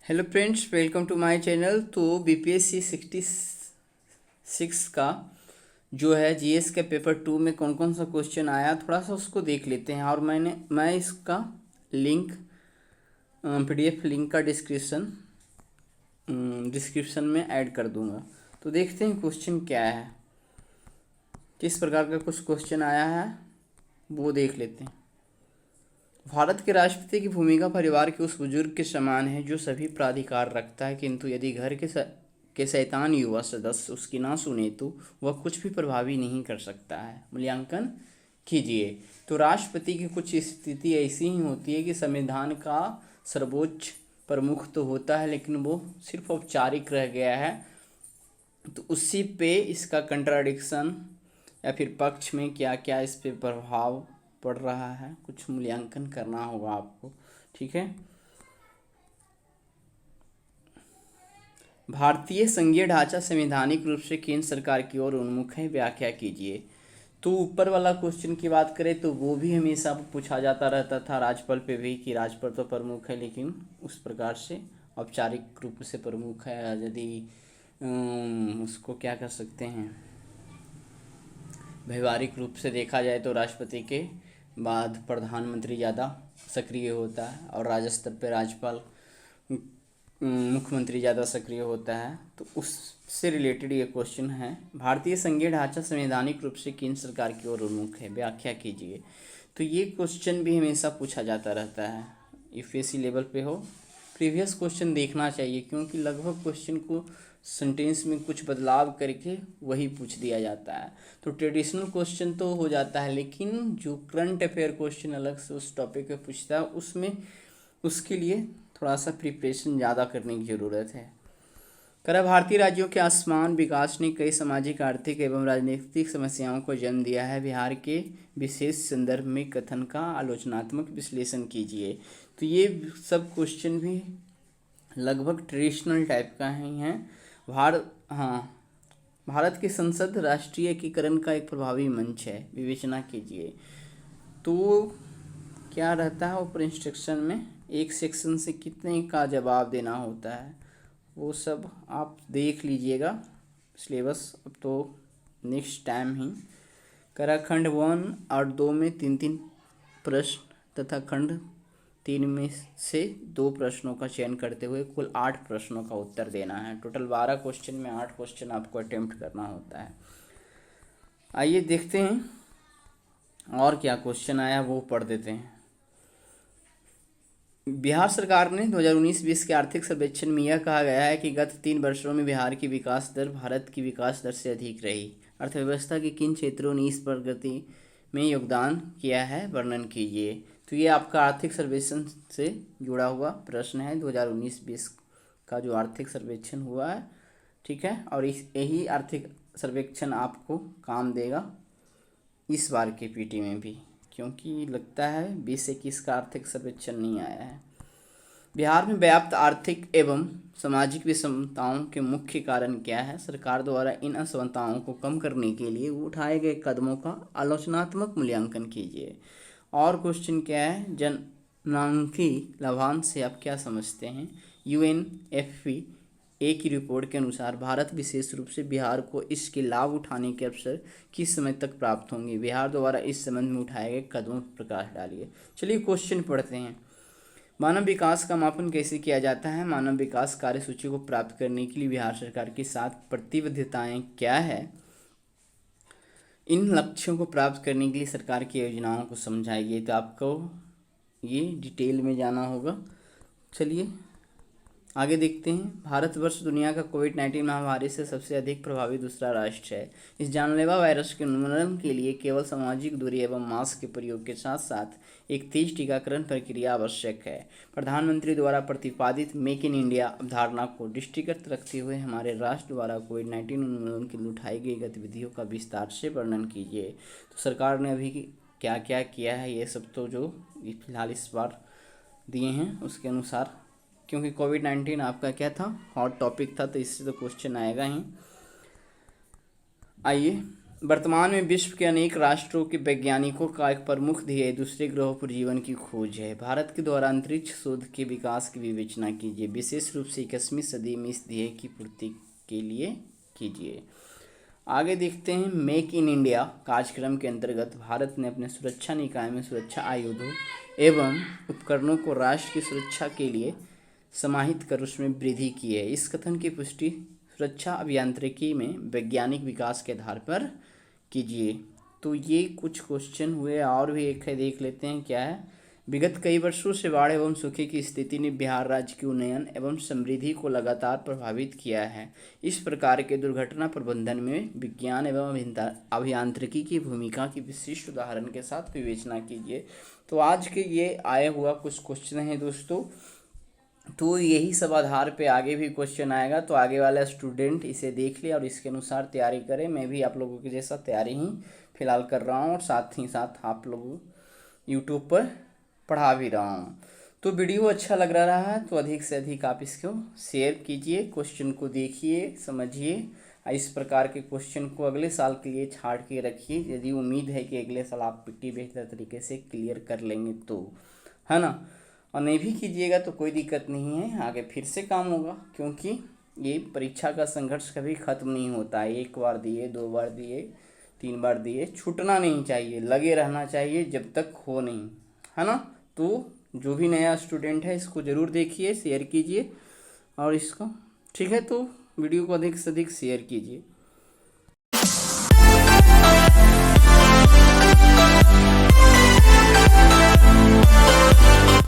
Hello friends, welcome to my channel. तो BPSC 66 का जो है जीएस के पेपर 2 में कौन कौन सा क्वेश्चन आया थोड़ा सा उसको देख लेते हैं। और मैं इसका लिंक पीडीएफ लिंक का डिस्क्रिप्शन में ऐड कर दूंगा। तो देखते हैं क्वेश्चन क्या है, किस प्रकार का कुछ क्वेश्चन आया है वो देख लेते हैं। भारत के राष्ट्रपति की भूमिका परिवार के उस बुजुर्ग के समान है जो सभी प्राधिकार रखता है, किंतु यदि घर के शैतान युवा सदस्य उसकी ना सुने तो वह कुछ भी प्रभावी नहीं कर सकता है। मूल्यांकन कीजिए। तो राष्ट्रपति की कुछ स्थिति ऐसी ही होती है कि संविधान का सर्वोच्च प्रमुख तो होता है लेकिन वो सिर्फ औपचारिक रह गया है। तो उसी पे इसका कंट्राडिक्शन या फिर पक्ष में क्या क्या इस पे प्रभाव पड़ रहा है, कुछ मूल्यांकन करना होगा आपको। ठीक है। भारतीय संघीय ढांचा संवैधानिक रूप से केंद्र सरकार की ओर उन्मुख है, व्याख्या कीजिए। तो ऊपर वाला क्वेश्चन की बात करें तो वो भी हमेशा पूछा जाता रहता था राज्यपाल पे भी कि राज्यपाल तो प्रमुख है लेकिन उस प्रकार से औपचारिक रूप से प्रमुख है। यदि उसको क्या कर सकते हैं, व्यवहारिक रूप से देखा जाए तो राष्ट्रपति के बाद प्रधानमंत्री ज़्यादा सक्रिय होता है और राज्य स्तर पर राज्यपाल मुख्यमंत्री ज़्यादा सक्रिय होता है। तो उससे रिलेटेड ये क्वेश्चन है। भारतीय संघीय ढांचा संवैधानिक रूप से केंद्र सरकार की ओर उन्मुख है, व्याख्या कीजिए। तो ये क्वेश्चन भी हमेशा पूछा जाता रहता है, यूपीएससी लेवल पे हो प्रीवियस क्वेश्चन देखना चाहिए, क्योंकि लगभग क्वेश्चन को सेंटेंस में कुछ बदलाव करके वही पूछ दिया जाता है। तो ट्रेडिशनल क्वेश्चन तो हो जाता है लेकिन जो करंट अफेयर क्वेश्चन अलग से उस टॉपिक पे पूछता है उसमें उसके लिए थोड़ा सा प्रिपरेशन ज़्यादा करने की ज़रूरत है। करा भारतीय राज्यों के असमान विकास ने कई सामाजिक, आर्थिक एवं राजनीतिक समस्याओं को जन्म दिया है। बिहार के विशेष संदर्भ में कथन का आलोचनात्मक विश्लेषण कीजिए। तो ये सब क्वेश्चन भी लगभग ट्रेडिशनल टाइप का ही है। भारत की संसद राष्ट्रीय एकीकरण का एक प्रभावी मंच है, विवेचना कीजिए। तो क्या रहता है ऊपर इंस्ट्रक्शन में, एक सेक्शन से कितने का जवाब देना होता है वो सब आप देख लीजिएगा सिलेबस। अब तो नेक्स्ट टाइम ही करा खंड 1 और 2 में 3-3 प्रश्न तथा खंड 3 में से 2 प्रश्नों का चयन करते हुए कुल 8 प्रश्नों का उत्तर देना है। टोटल 12 क्वेश्चन में 8 क्वेश्चन आपको अटेम्प्ट करना होता है। आइए देखते हैं और क्या क्वेश्चन आया वो पढ़ देते हैं। बिहार सरकार ने 2019-20 के आर्थिक सर्वेक्षण में यह कहा गया है कि गत 3 वर्षों में बिहार की विकास दर भारत की विकास दर से अधिक रही। अर्थव्यवस्था के किन क्षेत्रों ने इस प्रगति में योगदान किया है, वर्णन कीजिए। तो ये आपका आर्थिक सर्वेक्षण से जुड़ा हुआ प्रश्न है, 2019-20 का जो आर्थिक सर्वेक्षण हुआ है। ठीक है। और यही आर्थिक सर्वेक्षण आपको काम देगा इस बार के पीटी में भी, क्योंकि लगता है 20-21 का आर्थिक सर्वेक्षण नहीं आया है। बिहार में व्याप्त आर्थिक एवं सामाजिक विषमताओं के मुख्य कारण क्या है? सरकार द्वारा इन असमानताओं को कम करने के लिए उठाए गए कदमों का आलोचनात्मक मूल्यांकन कीजिए। और क्वेश्चन क्या है, जननांकी लाभांश से आप क्या समझते हैं? यूएनएफपी एक की रिपोर्ट के अनुसार भारत विशेष रूप से बिहार को इसके लाभ उठाने के अवसर किस समय तक प्राप्त होंगे? बिहार द्वारा इस संबंध में उठाए गए कदमों पर प्रकाश डालिए। चलिए क्वेश्चन पढ़ते हैं। मानव विकास का मापन कैसे किया जाता है? मानव विकास कार्यसूची को प्राप्त करने के लिए बिहार सरकार की 7 प्रतिबद्धताएं क्या है? इन लक्ष्यों को प्राप्त करने के लिए सरकार की योजनाओं को समझाइए। तो आपको ये डिटेल में जाना होगा। चलिए आगे देखते हैं। भारतवर्ष दुनिया का कोविड-19 महामारी से सबसे अधिक प्रभावित दूसरा राष्ट्र है। इस जानलेवा वायरस के उन्मूलन के लिए केवल सामाजिक दूरी एवं मास्क के प्रयोग के साथ साथ एक तेज टीकाकरण प्रक्रिया आवश्यक है। प्रधानमंत्री द्वारा प्रतिपादित मेक इन इंडिया अवधारणा को दृष्टिगत रखते हुए हमारे राष्ट्र द्वारा कोविड-19 उन्मूलन के लिए उठाई गई गतिविधियों का विस्तार से वर्णन कीजिए। तो सरकार ने अभी क्या क्या किया है ये सब तो जो फिलहाल इस बार दिए हैं उसके अनुसार, क्योंकि कोविड-19 आपका क्या था, हॉट टॉपिक था, तो इससे तो क्वेश्चन आएगा ही। आइए वर्तमान में विश्व के अनेक राष्ट्रों के वैज्ञानिकों का एक प्रमुख ध्येय दूसरे ग्रहों पर जीवन की खोज है। भारत के द्वारा अंतरिक्ष शोध के विकास की विवेचना कीजिए, विशेष रूप से 21वीं सदी में इस ध्येय की पूर्ति के लिए कीजिए। आगे देखते हैं, मेक इन इंडिया कार्यक्रम के अंतर्गत भारत ने अपने सुरक्षा निकाय में सुरक्षा आयुधों एवं उपकरणों को राष्ट्र की सुरक्षा के लिए समाहित कर उसमें वृद्धि की है। इस कथन की पुष्टि सुरक्षा अभियांत्रिकी में वैज्ञानिक विकास के आधार पर कीजिए। तो ये कुछ क्वेश्चन हुए, और भी एक है, देख लेते हैं क्या है। विगत कई वर्षों से बाढ़ एवं सूखे की स्थिति ने बिहार राज्य के उन्नयन एवं समृद्धि को लगातार प्रभावित किया है। इस प्रकार के दुर्घटना प्रबंधन में विज्ञान एवं अभियांत्रिकी की भूमिका की विशिष्ट उदाहरण के साथ विवेचना कीजिए। तो आज के ये आया हुआ कुछ क्वेश्चन हैं दोस्तों, तो यही सब आधार पे आगे भी क्वेश्चन आएगा। तो आगे वाला स्टूडेंट इसे देख ले और इसके अनुसार तैयारी करे। मैं भी आप लोगों के जैसा तैयारी ही फिलहाल कर रहा हूँ और साथ ही साथ आप लोगों यूट्यूब पर पढ़ा भी रहा हूँ। तो वीडियो अच्छा लग रहा है तो अधिक से अधिक आप इसको शेयर कीजिए, क्वेश्चन को देखिए, समझिए। इस प्रकार के क्वेश्चन को अगले साल के लिए छाड़ के रखिए, यदि उम्मीद है कि अगले साल आप पीटी बेहतर तरीके से क्लियर कर लेंगे तो, है ना। और नहीं भी कीजिएगा तो कोई दिक्कत नहीं है, आगे फिर से काम होगा, क्योंकि ये परीक्षा का संघर्ष कभी ख़त्म नहीं होता है। एक बार दिए, 2 बार दिए, 3 बार दिए, छूटना नहीं चाहिए, लगे रहना चाहिए जब तक हो नहीं, है ना। तो जो भी नया स्टूडेंट है इसको ज़रूर देखिए, शेयर कीजिए और इसको, ठीक है, तो वीडियो को अधिक से अधिक शेयर कीजिए।